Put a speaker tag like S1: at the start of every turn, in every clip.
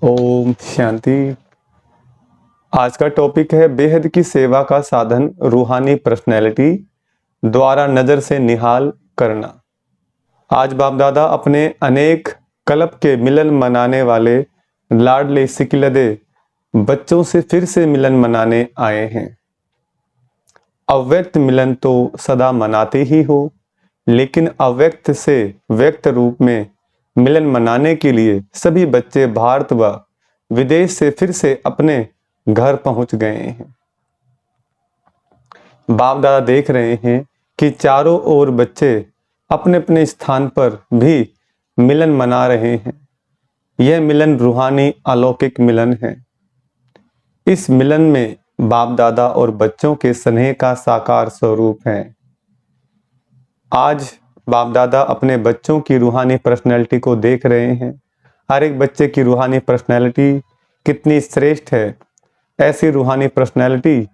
S1: ओम शांति। आज का टॉपिक है बेहद की सेवा का साधन रूहानी पर्सनैलिटी द्वारा नजर से निहाल करना। आज बाप दादा अपने अनेक कल्प के मिलन मनाने वाले लाडले सिकिलदे बच्चों से फिर से मिलन मनाने आए हैं। अव्यक्त मिलन तो सदा मनाते ही हो, लेकिन अव्यक्त से व्यक्त रूप में मिलन मनाने के लिए सभी बच्चे भारत व विदेश से फिर से अपने घर पहुंच गए हैं। बाप दादा देख रहे हैं कि चारों ओर बच्चे अपने अपने स्थान पर भी मिलन मना रहे हैं। यह मिलन रूहानी अलौकिक मिलन है। इस मिलन में बाप दादा और बच्चों के स्नेह का साकार स्वरूप है। आज बाप दादा अपने बच्चों की रूहानी पर्सनैलिटी को देख रहे हैं। हर एक बच्चे की रूहानी पर्सनैलिटी कितनी श्रेष्ठ है। ऐसी रूहानी पर्सनैलिटी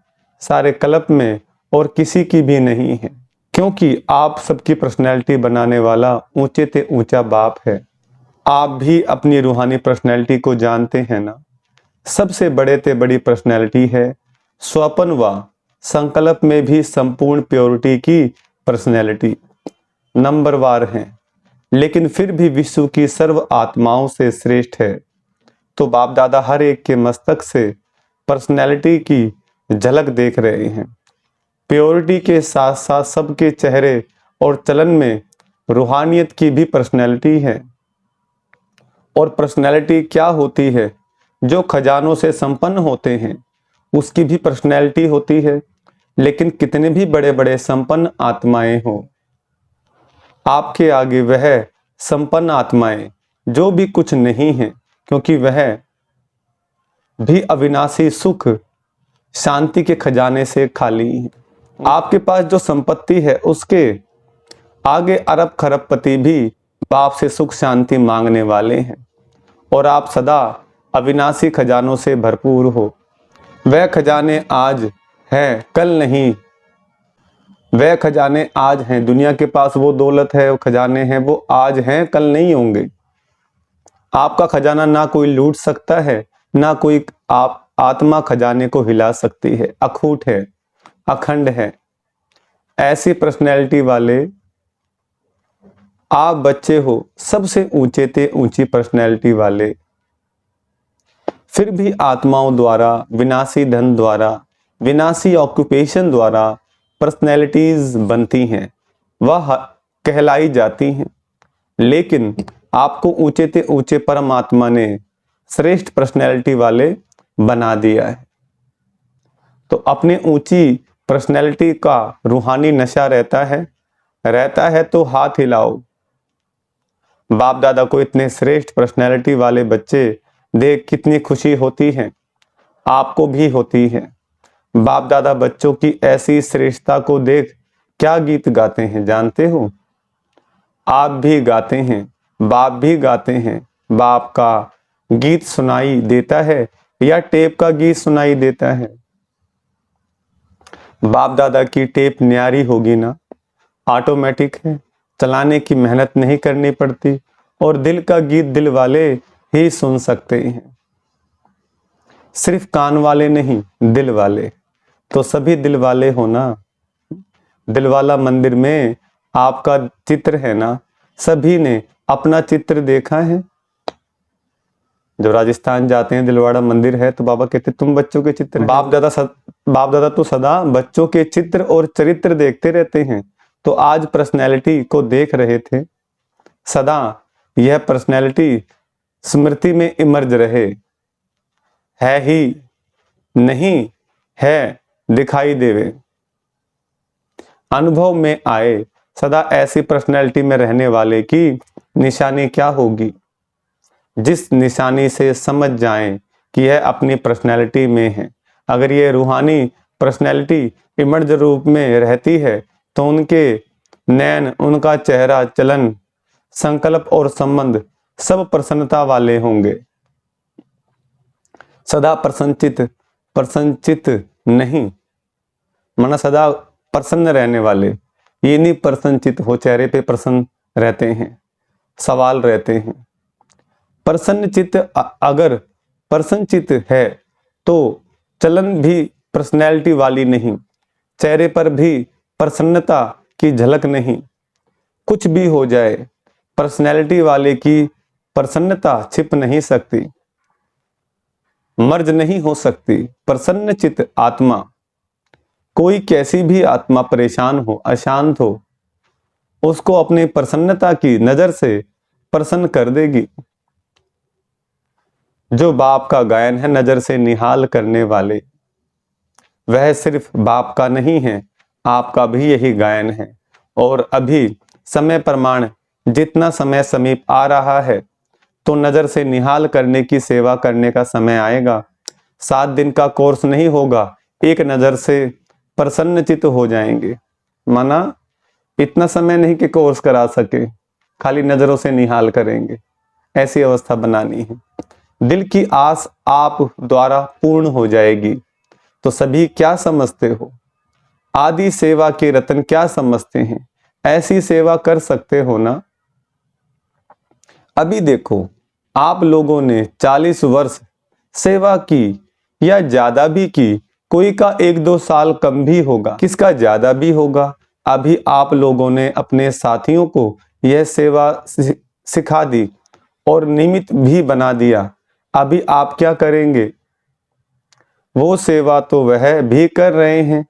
S1: सारे कल्प में और किसी की भी नहीं है, क्योंकि आप सबकी पर्सनैलिटी बनाने वाला ऊंचे ते ऊंचा बाप है। आप भी अपनी रूहानी पर्सनैलिटी को जानते हैं ना। सबसे बड़े ते बड़ी पर्सनैलिटी है। स्वप्न व संकल्प में भी संपूर्ण प्योरिटी की पर्सनैलिटी नंबर वार हैं, लेकिन फिर भी विश्व की सर्व आत्माओं से श्रेष्ठ है। तो बाप दादा हर एक के मस्तक से पर्सनैलिटी की झलक देख रहे हैं। प्योरिटी के साथ साथ सबके चेहरे और चलन में रूहानियत की भी पर्सनैलिटी है। और पर्सनैलिटी क्या होती है? जो खजानों से संपन्न होते हैं उसकी भी पर्सनैलिटी होती है। लेकिन कितने भी बड़े बड़े संपन्न आत्माएं हो, आपके आगे वह संपन्न आत्माएं जो भी कुछ नहीं है, क्योंकि वह भी अविनाशी सुख शांति के खजाने से खाली है। आपके पास जो संपत्ति है उसके आगे अरब खरबपति भी बाप से सुख शांति मांगने वाले हैं, और आप सदा अविनाशी खजानों से भरपूर हो। वह खजाने आज है, कल नहीं। वह खजाने आज हैं। दुनिया के पास वो दौलत है, वो खजाने हैं, वो आज हैं, कल नहीं होंगे। आपका खजाना ना कोई लूट सकता है, ना कोई आप आत्मा खजाने को हिला सकती है। अखूट है, अखंड है। ऐसी पर्सनैलिटी वाले आप बच्चे हो, सबसे ऊंचे ते ऊंची पर्सनैलिटी वाले। फिर भी आत्माओं द्वारा, विनाशी धन द्वारा, विनाशी ऑक्यूपेशन द्वारा पर्सनैलिटीज बनती हैं, वह कहलाई जाती हैं। लेकिन आपको ऊंचे ते ऊंचे परमात्मा ने श्रेष्ठ पर्सनैलिटी वाले बना दिया है। तो अपने ऊंची पर्सनैलिटी का रूहानी नशा रहता है तो हाथ हिलाओ। बाप दादा को इतने श्रेष्ठ पर्सनैलिटी वाले बच्चे देख कितनी खुशी होती है। आपको भी होती है। बाप दादा बच्चों की ऐसी श्रेष्ठता को देख क्या गीत गाते हैं जानते हो? आप भी गाते हैं, बाप भी गाते हैं। बाप का गीत सुनाई देता है या टेप का गीत सुनाई देता है? बाप दादा की टेप न्यारी होगी ना, ऑटोमेटिक है, चलाने की मेहनत नहीं करनी पड़ती, और दिल का गीत दिल वाले ही सुन सकते हैं। सिर्फ कान वाले नहीं, दिल वाले। तो सभी दिल वाले हो ना। दिलवाला मंदिर में आपका चित्र है ना। सभी ने अपना चित्र देखा है। जब राजस्थान जाते हैं, दिलवाड़ा मंदिर है, तो बाबा कहते तुम बच्चों के चित्र। बाप दादा तो सदा बच्चों के चित्र और चरित्र देखते रहते हैं। तो आज पर्सनैलिटी को देख रहे थे। सदा यह पर्सनैलिटी स्मृति में इमर्ज रहे। है ही नहीं है, दिखाई देवे, अनुभव में आए। सदा ऐसी पर्सनैलिटी में रहने वाले की निशानी क्या होगी? जिस निशानी से समझ जाएं कि यह अपनी पर्सनैलिटी में है। अगर ये रूहानी पर्सनैलिटी इमर्ज रूप में रहती है तो उनके नैन, उनका चेहरा, चलन, संकल्प और संबंध सब प्रसन्नता वाले होंगे। सदा प्रसन्नचित नहीं, माना सदा प्रसन्न रहने वाले। ये नहीं प्रसन्नचित हो, चेहरे पे प्रसन्न रहते हैं, सवाल रहते हैं। प्रसन्न चित्त अगर प्रसन्नचित है तो चलन भी पर्सनैलिटी वाली नहीं, चेहरे पर भी प्रसन्नता की झलक नहीं। कुछ भी हो जाए, पर्सनैलिटी वाले की प्रसन्नता छिप नहीं सकती, मर्ज नहीं हो सकती। प्रसन्नचित आत्मा, कोई कैसी भी आत्मा परेशान हो, अशांत हो, उसको अपनी प्रसन्नता की नजर से प्रसन्न कर देगी। जो बाप का गायन है नजर से निहाल करने वाले, वह सिर्फ बाप का नहीं है, आपका भी यही गायन है। और अभी समय प्रमाण जितना समय समीप आ रहा है तो नजर से निहाल करने की सेवा करने का समय आएगा। 7 दिन का कोर्स नहीं होगा, एक नजर से प्रसन्नचित हो जाएंगे। माना इतना समय नहीं कि कोर्स करा सके, खाली नजरों से निहाल करेंगे, ऐसी अवस्था बनानी है। दिल की आस आप द्वारा पूर्ण हो जाएगी। तो सभी क्या समझते हो, आदि सेवा के रतन क्या समझते हैं? ऐसी सेवा कर सकते हो ना? अभी देखो, आप लोगों ने 40 वर्ष सेवा की या ज्यादा भी की, कोई का 1-2 साल कम भी होगा, किसका ज्यादा भी होगा। अभी आप लोगों ने अपने साथियों को यह सेवा सिखा दी और निमित्त भी बना दिया। अभी आप क्या करेंगे? वो सेवा तो वह भी कर रहे हैं।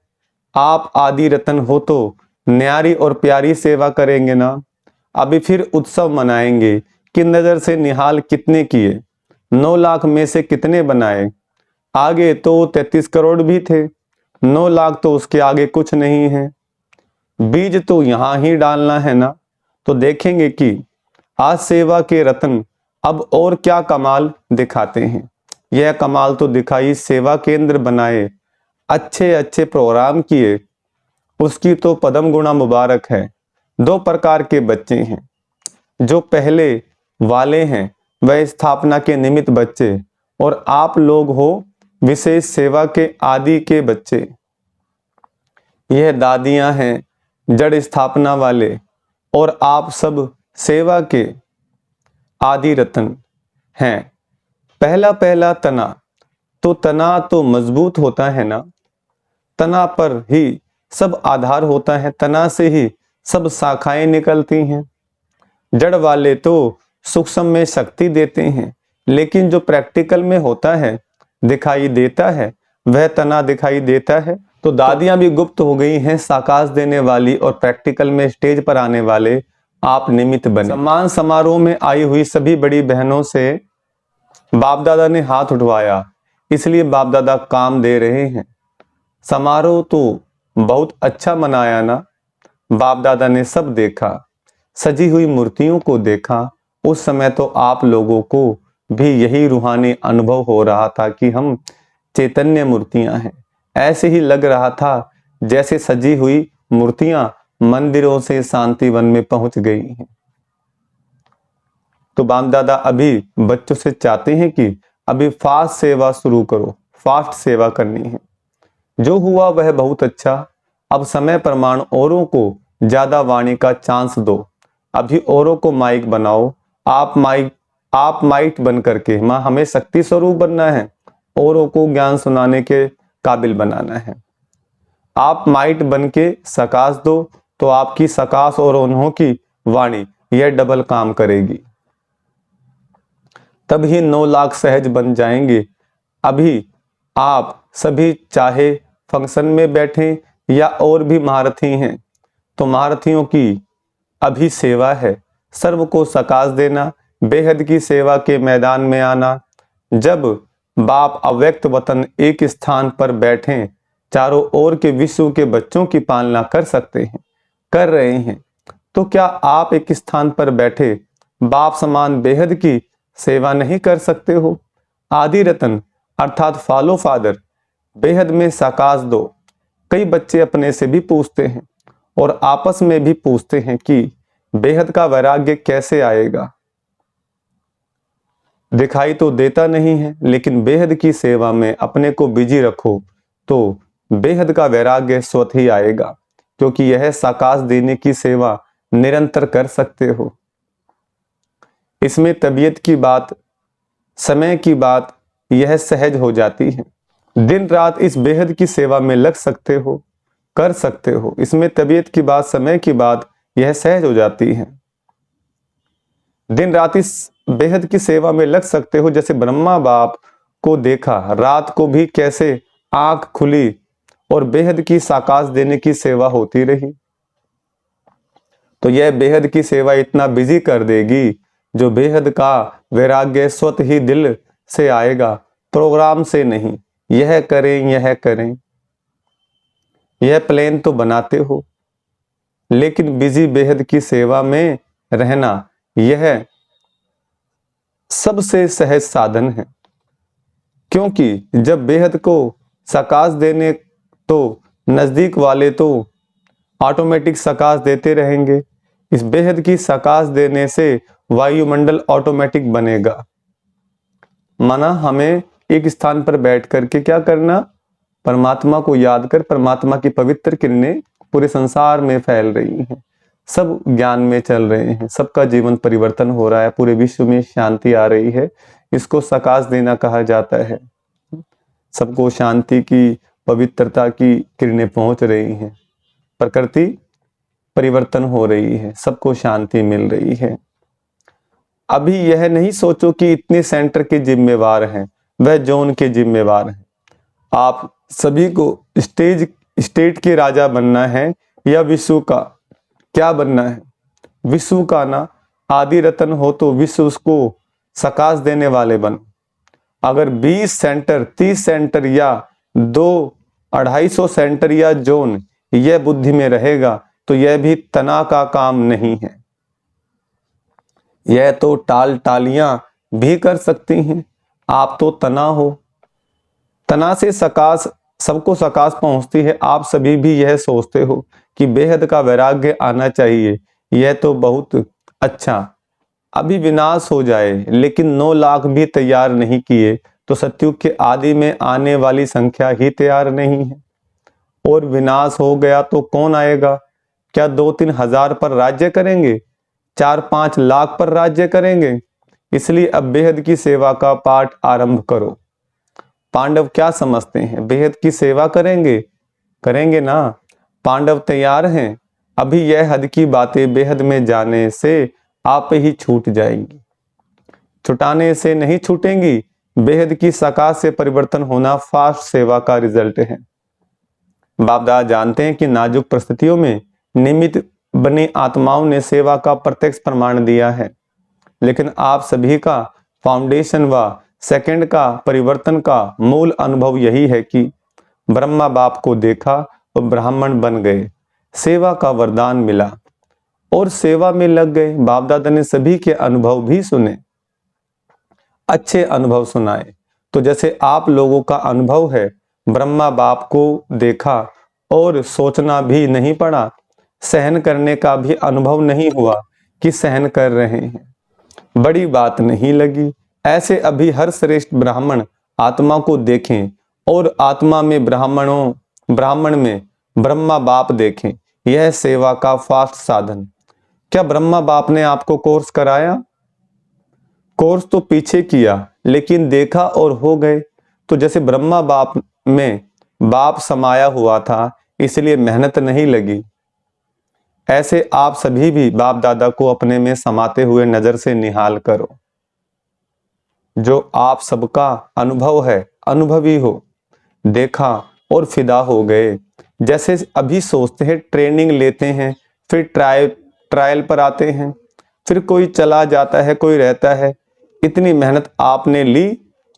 S1: आप आदि रतन हो तो न्यारी और प्यारी सेवा करेंगे ना। अभी फिर उत्सव मनाएंगे कि नजर से निहाल कितने किए, 9 लाख में से कितने बनाए। आगे तो 33 करोड़ भी थे, 9 लाख तो उसके आगे कुछ नहीं है। बीज तो यहां ही डालना है ना। तो देखेंगे कि आज सेवा के रतन अब और क्या कमाल दिखाते हैं। यह कमाल तो दिखाई, सेवा केंद्र बनाए, अच्छे अच्छे प्रोग्राम किए, उसकी तो पदम गुणा मुबारक है। 2 प्रकार के बच्चे हैं, जो पहले वाले हैं वह स्थापना के निमित्त बच्चे, और आप लोग हो विशेष सेवा के आदि के बच्चे। यह दादियां हैं जड़ स्थापना वाले, और आप सब सेवा के आदि रतन हैं। पहला पहला तना तो मजबूत होता है ना। तना पर ही सब आधार होता है, तना से ही सब शाखाएं निकलती हैं। जड़ वाले तो सूक्ष्म में शक्ति देते हैं, लेकिन जो प्रैक्टिकल में होता है, दिखाई देता है, वह तना दिखाई देता है। तो दादियां भी गुप्त हो गई हैं, साकाश देने वाली, और प्रैक्टिकल में स्टेज पर आने वाले आप निमित्त बने। सम्मान समारोह में आई हुई सभी बड़ी बहनों से बाप दादा ने हाथ उठवाया, इसलिए बाप दादा काम दे रहे हैं। समारोह तो बहुत अच्छा मनाया ना। बाप दादा ने सब देखा, सजी हुई मूर्तियों को देखा। उस समय तो आप लोगों को भी यही रूहानी अनुभव हो रहा था कि हम चैतन्य मूर्तियां हैं। ऐसे ही लग रहा था जैसे सजी हुई मूर्तियां मंदिरों से शांति वन में पहुंच गई हैं। तो बाप दादा अभी बच्चों से चाहते हैं कि अभी फास्ट सेवा शुरू करो, फास्ट सेवा करनी है। जो हुआ वह बहुत अच्छा, अब समय प्रमाण औरों को ज्यादा वाणी का चांस दो। अभी औरों को माइक बनाओ, आप माइक बन करके, माँ हमें शक्ति स्वरूप बनना है, औरों को ज्ञान सुनाने के काबिल बनाना है। आप माइक बन के सकाश दो, तो आपकी सकाश और उन्हों की वाणी यह डबल काम करेगी, तभी 9 लाख सहज बन जाएंगे। अभी आप सभी चाहे फंक्शन में बैठे या और भी महारथी हैं, तो महारथियों की अभी सेवा है, सर्व को सकाश देना, बेहद की सेवा के मैदान में आना। जब बाप अव्यक्त वतन एक स्थान पर बैठे, चारों ओर के विश्व के बच्चों की पालना कर सकते हैं, कर रहे हैं, तो क्या आप एक स्थान पर बैठे बाप समान बेहद की सेवा नहीं कर सकते हो? आदि रतन अर्थात फॉलो फादर, बेहद में सकाश दो। कई बच्चे अपने से भी पूछते हैं और आपस में भी पूछते हैं कि बेहद का वैराग्य कैसे आएगा। दिखाई तो देता नहीं है, लेकिन बेहद की सेवा में अपने को बिजी रखो तो बेहद का वैराग्य स्वतः ही आएगा, क्योंकि यह साकाश देने की सेवा निरंतर कर सकते हो। इसमें तबीयत की बात, समय की बात, यह सहज हो जाती है। दिन रात इस बेहद की सेवा में लग सकते हो, कर सकते हो। इसमें तबीयत की बात, समय की बात, यह सहज हो जाती है। दिन रात इस बेहद की सेवा में लग सकते हो। जैसे ब्रह्मा बाप को देखा, रात को भी कैसे आंख खुली और बेहद की साकाश देने की सेवा होती रही। तो यह बेहद की सेवा इतना बिजी कर देगी, जो बेहद का वैराग्य स्वतः ही दिल से आएगा, प्रोग्राम से नहीं। यह करें, यह करें, यह प्लान तो बनाते हो, लेकिन बिजी बेहद की सेवा में रहना यह सबसे सहज साधन है। क्योंकि जब बेहद को सकाश देने, तो नजदीक वाले तो ऑटोमेटिक सकाश देते रहेंगे। इस बेहद की सकाश देने से वायुमंडल ऑटोमेटिक बनेगा। माना हमें एक स्थान पर बैठ करके क्या करना, परमात्मा को याद कर, परमात्मा की पवित्र किरणें पूरे संसार में फैल रही हैं, सब ज्ञान में चल रहे हैं, सबका जीवन परिवर्तन हो रहा है, पूरे विश्व में शांति आ रही है। इसको सकाश देना कहा जाता है। सबको शांति की, पवित्रता की किरणें पहुंच रही हैं, प्रकृति परिवर्तन हो रही है, सबको शांति मिल रही है। अभी यह नहीं सोचो कि इतने सेंटर के जिम्मेवार हैं, वह जोन के जिम्मेवार हैं। आप सभी को स्टेट के राजा बनना है या विश्व का, क्या बनना है? विश्व का ना। आदि रतन हो तो विश्व को सकाश देने वाले बन। अगर 20 सेंटर, 30 सेंटर या 200-250 सेंटर या जोन यह बुद्धि में रहेगा, तो यह भी तना का काम नहीं है। यह तो टालियां भी कर सकती हैं। आप तो तना हो, तना से सकाश, सबको सकाश पहुंचती है। आप सभी भी यह सोचते हो कि बेहद का वैराग्य आना चाहिए, यह तो बहुत अच्छा, अभी विनाश हो जाए, लेकिन 9 लाख भी तैयार नहीं किए तो सतयुग के आदि में आने वाली संख्या ही तैयार नहीं है। और विनाश हो गया तो कौन आएगा? क्या 2-3 हजार पर राज्य करेंगे? 4-5 लाख पर राज्य करेंगे? इसलिए अब बेहद की सेवा का पाठ आरंभ करो। पांडव क्या समझते हैं? बेहद की सेवा करेंगे? करेंगे ना। पांडव तैयार हैं। अभी यह हद की बातें बेहद में जाने से आप ही छूट जाएंगी, छुटाने से नहीं छूटेंगी। बेहद की सकाश से परिवर्तन होना फास्ट सेवा का रिजल्ट है। बाप दादा जानते हैं कि नाजुक परिस्थितियों में निमित्त बनी आत्माओं ने सेवा का प्रत्यक्ष प्रमाण दिया है, लेकिन आप सभी का फाउंडेशन व सेकंड का परिवर्तन का मूल अनुभव यही है कि ब्रह्मा बाप को देखा और ब्राह्मण बन गए, सेवा का वरदान मिला और सेवा में लग गए। बाप दादा ने सभी के अनुभव भी सुने, अच्छे अनुभव सुनाए। तो जैसे आप लोगों का अनुभव है, ब्रह्मा बाप को देखा और सोचना भी नहीं पड़ा, सहन करने का भी अनुभव नहीं हुआ कि सहन कर रहे हैं, बड़ी बात नहीं लगी। ऐसे अभी हर श्रेष्ठ ब्राह्मण आत्मा को देखें और आत्मा में ब्राह्मण में ब्रह्मा बाप देखें। यह सेवा का फास्ट साधन। क्या ब्रह्मा बाप ने आपको कोर्स कराया? कोर्स तो पीछे किया, लेकिन देखा और हो गए। तो जैसे ब्रह्मा बाप में बाप समाया हुआ था, इसलिए मेहनत नहीं लगी, ऐसे आप सभी भी बाप दादा को अपने में समाते हुए नजर से निहाल करो। जो आप सबका अनुभव है, अनुभवी हो, देखा और फिदा हो गए। जैसे अभी सोचते हैं, ट्रेनिंग लेते हैं, फिर ट्रायल पर आते हैं, फिर कोई चला जाता है, कोई रहता है। इतनी मेहनत आपने ली,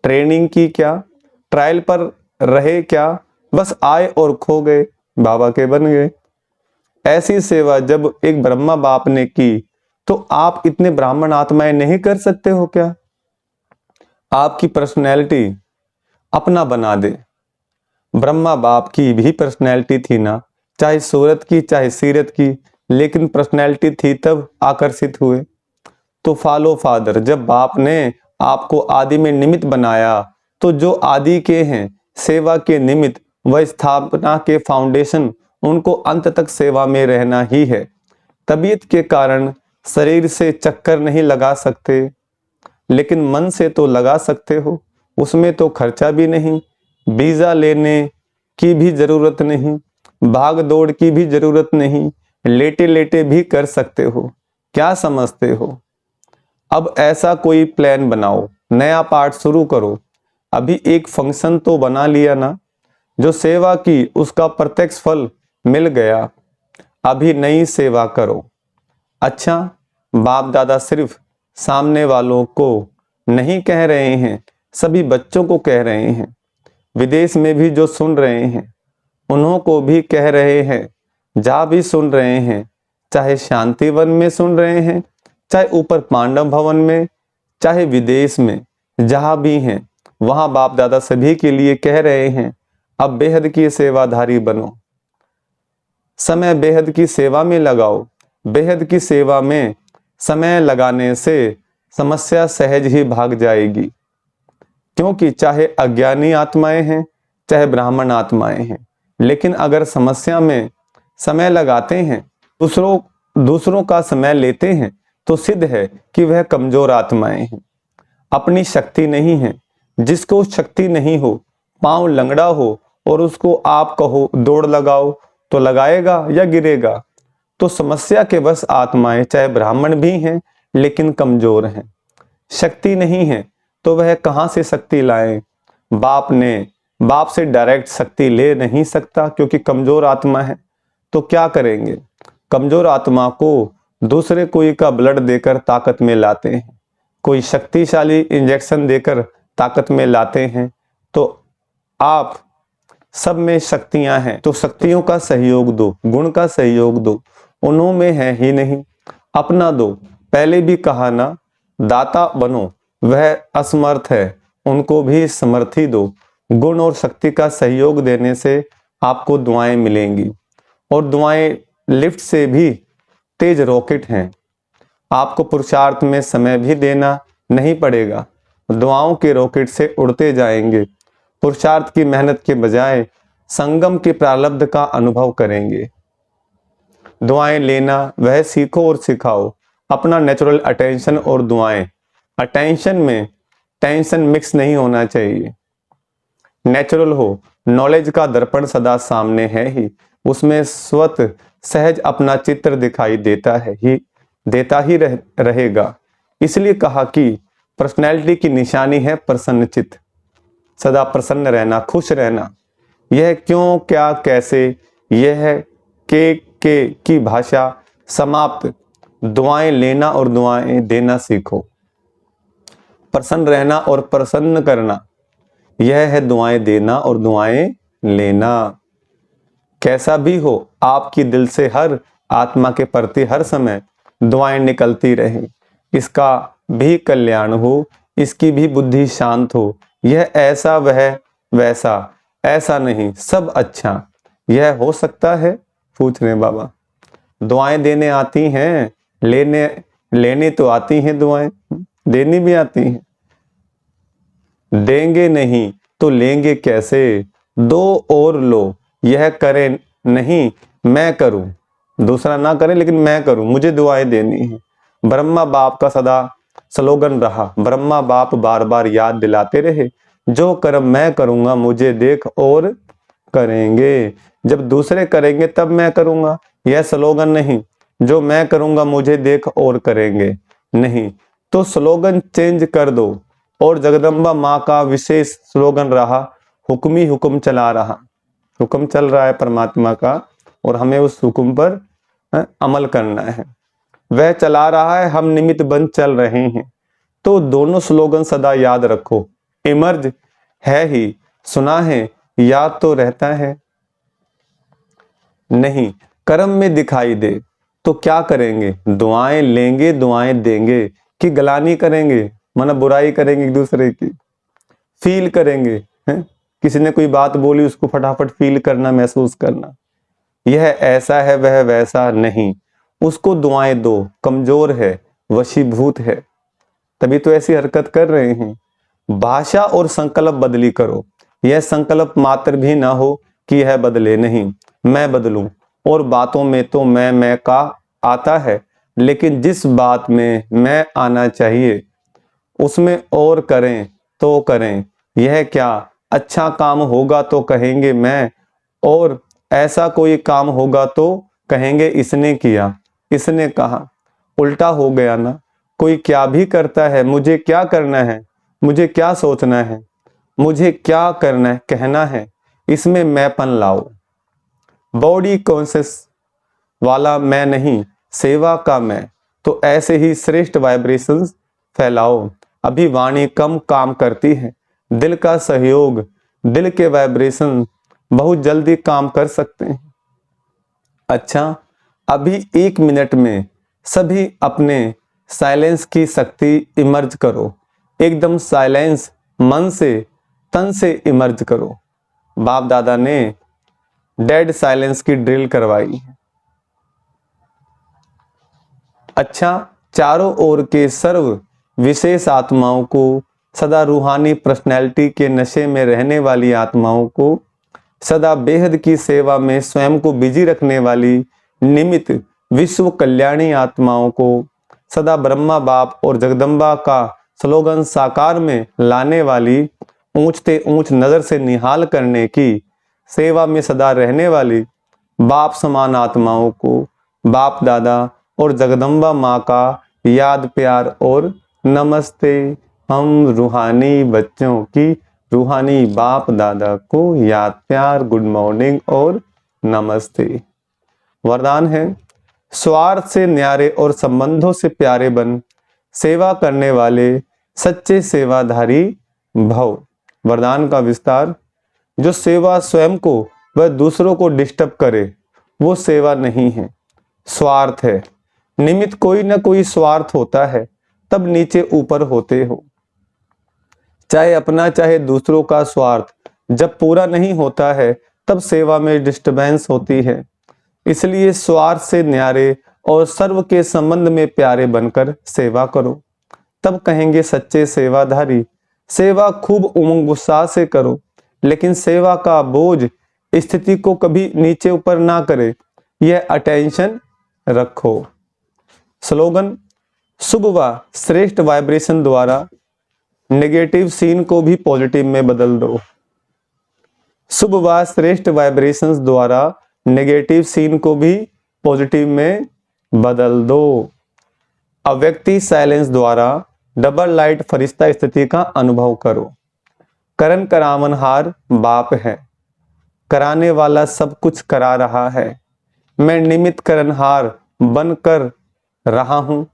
S1: ट्रेनिंग की क्या, ट्रायल पर रहे क्या, बस आए और खो गए, बाबा के बन गए। ऐसी सेवा जब एक ब्रह्मा बाप ने की, तो आप इतने ब्राह्मण आत्माएं नहीं कर सकते हो क्या? आपकी पर्सनैलिटी अपना बना दे। ब्रह्मा बाप की भी पर्सनैलिटी थी ना, चाहे सूरत की चाहे सीरत की, लेकिन पर्सनैलिटी थी तब आकर्षित हुए। तो फॉलो फादर, जब बाप ने आपको आदि में निमित्त बनाया, तो जो आदि के हैं, सेवा के निमित्त व स्थापना के फाउंडेशन, उनको अंत तक सेवा में रहना ही है। तबीयत के कारण शरीर से चक्कर नहीं लगा सकते, लेकिन मन से तो लगा सकते हो। उसमें तो खर्चा भी नहीं, वीज़ा लेने की भी ज़रूरत नहीं, भाग दौड़ की भी ज़रूरत नहीं, लेटे लेटे भी कर सकते हो। क्या समझते हो? अब ऐसा कोई प्लान बनाओ, नया पाठ शुरू करो। अभी एक फंक्शन तो बना लिया ना, जो सेवा की उसका प्रत्यक्ष फल मिल गया। अभी नई सेवा करो। अच्छा, बाप दादा सिर्फ सामने वालों को नहीं कह रहे हैं, सभी बच्चों को कह रहे हैं। विदेश में भी जो सुन रहे हैं उन्हों को भी कह रहे हैं, जहाँ भी सुन रहे हैं, चाहे शांतिवन में सुन रहे हैं, चाहे ऊपर पांडव भवन में, चाहे विदेश में, जहाँ भी हैं वहाँ बाप दादा सभी के लिए कह रहे हैं, अब बेहद की सेवाधारी बनो। समय बेहद की सेवा में लगाओ। बेहद की सेवा में समय लगाने से समस्या सहज ही भाग जाएगी, क्योंकि चाहे अज्ञानी आत्माएं हैं, चाहे ब्राह्मण आत्माएं हैं, लेकिन अगर समस्या में समय लगाते हैं, दूसरों का समय लेते हैं, तो सिद्ध है कि वह कमजोर आत्माएं हैं, अपनी शक्ति नहीं है। जिसको शक्ति नहीं हो, पांव लंगड़ा हो और उसको आप कहो दौड़ लगाओ, तो लगाएगा या गिरेगा। तो समस्या के बस आत्माएं चाहे ब्राह्मण भी हैं लेकिन कमजोर हैं, शक्ति नहीं है, तो वह कहां से शक्ति लाएं? बाप से डायरेक्ट शक्ति ले नहीं सकता, क्योंकि कमजोर आत्मा है। तो क्या करेंगे? कमजोर आत्मा को दूसरे कोई का ब्लड देकर ताकत में लाते हैं, कोई शक्तिशाली इंजेक्शन देकर ताकत में लाते हैं। तो आप सब में शक्तियां हैं, तो शक्तियों का सहयोग दो, गुण का सहयोग दो। उन्हों में है ही नहीं, अपना दो। पहले भी कहा ना, दाता बनो, वह असमर्थ है, उनको भी समर्थी दो। गुण और शक्ति का सहयोग देने से आपको दुआएं मिलेंगी, और दुआएं लिफ्ट से भी तेज रॉकेट हैं। आपको पुरुषार्थ में समय भी देना नहीं पड़ेगा, दुआओं के रॉकेट से उड़ते जाएंगे। पुरुषार्थ की मेहनत के बजाय संगम के प्रारब्ध का अनुभव करेंगे। दुआएं लेना वह सीखो और सिखाओ, अपना नेचुरल अटेंशन और दुआएं। अटेंशन में टेंशन मिक्स नहीं होना चाहिए, नेचुरल हो। नॉलेज का दर्पण सदा सामने है ही, उसमें स्वतः सहज अपना चित्र दिखाई देता ही रहेगा। इसलिए कहा कि पर्सनैलिटी की निशानी है प्रसन्न चित्त, सदा प्रसन्न रहना, खुश रहना। यह क्यों, क्या, कैसे, यह के की भाषा समाप्त। दुआएं लेना और दुआएं देना सीखो। प्रसन्न रहना और प्रसन्न करना, यह है दुआएं देना और दुआएं लेना। कैसा भी हो, आपकी दिल से हर आत्मा के प्रति हर समय दुआएं निकलती रहें। इसका भी कल्याण हो, इसकी भी बुद्धि शांत हो। यह ऐसा, वह वैसा, ऐसा नहीं, सब अच्छा। यह हो सकता है? पूछ रहे बाबा। दुआएं देने आती हैं, लेने तो आती हैं, दुआएं देनी भी आती हैं। देंगे नहीं तो लेंगे कैसे? दो और लो, यह करे नहीं मैं करूं। दूसरा ना करे लेकिन मैं करूं, मुझे दुआएं देनी है। ब्रह्मा बाप का सदा स्लोगन रहा, ब्रह्मा बाप बार बार याद दिलाते रहे, जो कर्म मैं करूंगा मुझे देख और करेंगे। जब दूसरे करेंगे तब मैं करूंगा, यह स्लोगन नहीं। जो मैं करूंगा मुझे देख और करेंगे नहीं, तो स्लोगन चेंज कर दो। और जगदम्बा माँ का विशेष स्लोगन रहा, हुक्म ही हुक्म चला रहा। हुक्म चल रहा है परमात्मा का, और हमें उस हुक्म पर अमल करना है। वह चला रहा है, हम निमित्त बन चल रहे हैं। तो दोनों स्लोगन सदा याद रखो। इमर्ज है ही, सुना है, याद तो रहता है नहीं, कर्म में दिखाई दे। तो क्या करेंगे? दुआएं लेंगे, दुआएं देंगे कि गलानी करेंगे, माना बुराई करेंगे एक दूसरे की। फील करेंगे, हैं? किसी ने कोई बात बोली उसको फटाफट फील करना, महसूस करना। यह ऐसा है, वह वैसा नहीं। उसको दुआएं दो, कमजोर है, वशीभूत है, तभी तो ऐसी हरकत कर रहे हैं। भाषा और संकल्प बदली करो। यह संकल्प मात्र भी ना हो कि यह बदले, नहीं, मैं बदलूं। और बातों में तो मैं का आता है, लेकिन जिस बात में मैं आना चाहिए उसमें और करें तो करें। यह क्या अच्छा काम होगा तो कहेंगे मैं, और ऐसा कोई काम होगा तो कहेंगे इसने किया, इसने कहा। उल्टा हो गया ना। कोई क्या भी करता है, मुझे क्या करना है, मुझे क्या सोचना है, मुझे क्या करना है कहना है, इसमें मैंपन लाओ। बॉडी कॉन्शियस वाला मैं नहीं, सेवा का मैं। तो ऐसे ही श्रेष्ठ वाइब्रेशंस फैलाओ। अभी वाणी कम काम करती है, दिल का सहयोग, दिल के वाइब्रेशन बहुत जल्दी काम कर सकते हैं। अच्छा, अभी 1 मिनट में सभी अपने साइलेंस की शक्ति इमर्ज करो। एकदम साइलेंस मन से तन से इमर्ज करो। बाप दादा ने डेड साइलेंस की ड्रिल करवाई है। अच्छा, चारों ओर के सर्व विशेष आत्माओं को, सदा रूहानी पर्सनैलिटी के नशे में रहने वाली आत्माओं को, सदा बेहद की सेवा में स्वयं को बिजी रखने वाली निमित्त विश्व कल्याणी आत्माओं को, सदा ब्रह्मा बाप और जगदम्बा का स्लोगन साकार में लाने वाली, ऊंचते ऊंच नजर से निहाल करने की सेवा में सदा रहने वाली बाप समान आत्माओं को बाप दादा और जगदम्बा माँ का याद प्यार और नमस्ते। हम रूहानी बच्चों की रूहानी बाप दादा को याद प्यार, गुड मॉर्निंग और नमस्ते। वरदान है, स्वार्थ से न्यारे और संबंधों से प्यारे बन, सेवा करने वाले सच्चे सेवाधारी भव। वरदान का विस्तार, जो सेवा स्वयं को व दूसरों को डिस्टर्ब करे वो सेवा नहीं है, स्वार्थ है। निमित्त कोई ना कोई स्वार्थ होता है, तब नीचे ऊपर होते हो। चाहे अपना चाहे दूसरों का स्वार्थ जब पूरा नहीं होता है तब सेवा में डिस्टरबेंस होती है। इसलिए स्वार्थ से न्यारे और सर्व के संबंध में प्यारे बनकर सेवा करो, तब कहेंगे सच्चे सेवाधारी। सेवा खूब उमंग उत्साह से करो, लेकिन सेवा का बोझ स्थिति को कभी नीचे ऊपर ना करे, यह अटेंशन रखो। स्लोगन, शुभ व श्रेष्ठ वाइब्रेशन द्वारा नेगेटिव सीन को भी पॉजिटिव में बदल दो। शुभ व श्रेष्ठ वाइब्रेशंस द्वारा नेगेटिव सीन को भी पॉजिटिव में बदल दो। अव्यक्ति साइलेंस द्वारा डबल लाइट फरिश्ता स्थिति का अनुभव करो। करण करावनहार बाप है, कराने वाला सब कुछ करा रहा है। मैं निमित्त करणहार बनकर रहा हूं।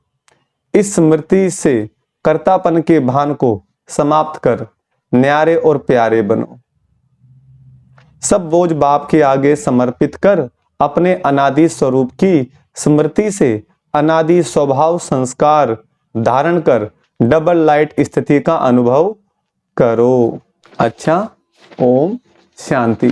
S1: इस स्मृति से कर्तापन के भान को समाप्त कर न्यारे और प्यारे बनो। सब बोझ बाप के आगे समर्पित कर अपने अनादि स्वरूप की स्मृति से अनादि स्वभाव संस्कार धारण कर डबल लाइट स्थिति का अनुभव करो। अच्छा, ओम शांति।